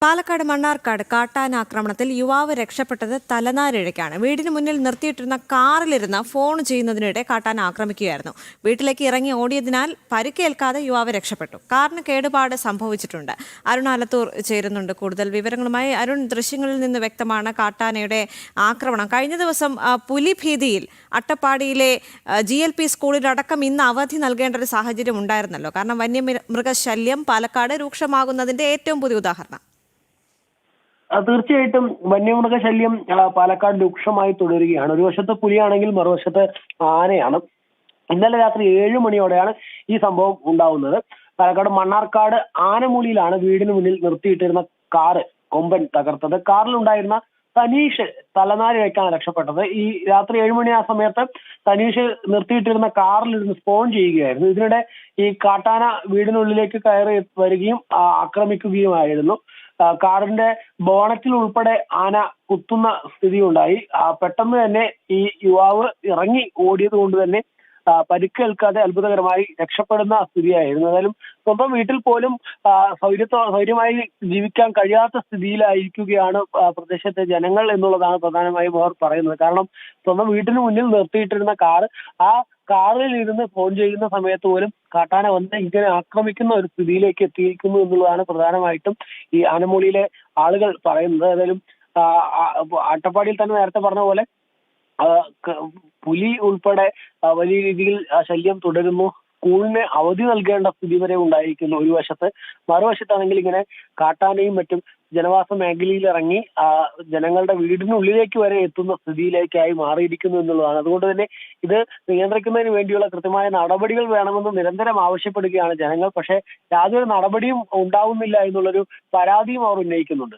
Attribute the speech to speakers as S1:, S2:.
S1: പാലക്കാട് മണ്ണാർക്കാട് കാട്ടാനാക്രമണത്തിൽ യുവാവ് രക്ഷപ്പെട്ടത് തലനാരിഴയ്ക്കാണ്. വീടിന് മുന്നിൽ നിർത്തിയിട്ടിരുന്ന കാറിലിരുന്ന് ഫോൺ ചെയ്യുന്നതിനിടെ കാട്ടാന ആക്രമിക്കുകയായിരുന്നു. വീട്ടിലേക്ക് ഇറങ്ങി ഓടിയതിനാൽ പരിക്കേൽക്കാതെ യുവാവ് രക്ഷപ്പെട്ടു. കാറിന് കേടുപാട് സംഭവിച്ചിട്ടുണ്ട്. അരുൺ ആലത്തൂർ ചേരുന്നുണ്ട് കൂടുതൽ വിവരങ്ങളുമായി. അരുൺ, ദൃശ്യങ്ങളിൽ നിന്ന് വ്യക്തമാണ് കാട്ടാനയുടെ ആക്രമണം. കഴിഞ്ഞ ദിവസം പുലിഭീതിയിൽ അട്ടപ്പാടിയിലെ GLP സ്കൂളിലടക്കം ഇന്ന് അവധി നൽകേണ്ട ഒരു സാഹചര്യം ഉണ്ടായിരുന്നല്ലോ. കാരണം വന്യമൃഗശല്യം പാലക്കാട് രൂക്ഷമാകുന്നതിന്റെ ഏറ്റവും പുതിയ ഉദാഹരണം.
S2: തീർച്ചയായിട്ടും വന്യമൃഗശല്യം പാലക്കാട് രൂക്ഷമായി തുടരുകയാണ്. ഒരു വശത്ത് പുലിയാണെങ്കിൽ മറുവശത്ത് ആനയാണ്. ഇന്നലെ രാത്രി 7 മണിയോടെയാണ് ഈ സംഭവം ഉണ്ടാവുന്നത്. പാലക്കാട് മണ്ണാർക്കാട് ആനമൂലിയിലാണ് വീടിന് മുന്നിൽ നിർത്തിയിട്ടിരുന്ന കാറ് കൊമ്പൻ തകർത്തത്. കാറിലുണ്ടായിരുന്ന തനീഷ് തലനാരിഴയ്ക്കാണ് രക്ഷപ്പെട്ടത്. ഈ രാത്രി 7 മണി ആ സമയത്ത് തനീഷ് നിർത്തിയിട്ടിരുന്ന കാറിലിരുന്ന് ഫോൺ ചെയ്യുകയായിരുന്നു. ഇതിനിടെ ഈ കാട്ടാന വീടിനുള്ളിലേക്ക് കയറി വരികയും ആക്രമിക്കുകയുമായിരുന്നു. കാറിന്റെ ബോണറ്റിൽ ഉൾപ്പെടെ ആന കുത്തുന്ന സ്ഥിതി ഉണ്ടായി. പെട്ടെന്ന് തന്നെ ഈ യുവാവ് ഇറങ്ങി ഓടിയത് കൊണ്ട് തന്നെ പരിക്കേൽക്കാതെ അത്ഭുതകരമായി രക്ഷപ്പെടുന്ന സ്ഥിതിയായിരുന്നു. ഏതായാലും സ്വന്തം വീട്ടിൽ പോലും സൗകര്യമായി ജീവിക്കാൻ കഴിയാത്ത സ്ഥിതിയിലായിരിക്കുകയാണ് പ്രദേശത്തെ ജനങ്ങൾ എന്നുള്ളതാണ് പ്രധാനമായും അവർ പറയുന്നത്. കാരണം സ്വന്തം വീട്ടിന് മുന്നിൽ നിർത്തിയിട്ടിരുന്ന കാറ്, ആ കാറിൽ ഇരുന്ന് ഫോൺ ചെയ്യുന്ന സമയത്ത് പോലും കാട്ടാന വന്ന് ഇങ്ങനെ ആക്രമിക്കുന്ന ഒരു സ്ഥിതിയിലേക്ക് എത്തിയിരിക്കുന്നു എന്നുള്ളതാണ് പ്രധാനമായിട്ടും ഈ ആനമൂലിയിലെ ആളുകൾ പറയുന്നത്. ഏതായാലും അട്ടപ്പാടിയിൽ തന്നെ നേരത്തെ പറഞ്ഞ പോലെ പുലി ഉൾപ്പെടെ വലിയ രീതിയിൽ ശല്യം തുടരുന്നു. സ്കൂളിന് അവധി നൽകേണ്ട സ്ഥിതി വരെ ഉണ്ടായിരിക്കുന്നു ഒരു വശത്ത്. മറുവശത്താണെങ്കിൽ ഇങ്ങനെ കാട്ടാനയും മറ്റും ജനവാസ മേഖലയിൽ ഇറങ്ങി ജനങ്ങളുടെ വീടിനുള്ളിലേക്ക് വരെ എത്തുന്ന സ്ഥിതിയിലേക്കായി മാറിയിരിക്കുന്നു എന്നുള്ളതാണ്. അതുകൊണ്ട് തന്നെ ഇത് നിയന്ത്രിക്കുന്നതിന് വേണ്ടിയുള്ള കൃത്യമായ നടപടികൾ വേണമെന്ന് നിരന്തരം ആവശ്യപ്പെടുകയാണ് ജനങ്ങൾ. പക്ഷേ യാതൊരു നടപടിയും ഉണ്ടാവുന്നില്ല എന്നുള്ളൊരു പരാതിയും അവർ ഉന്നയിക്കുന്നുണ്ട്.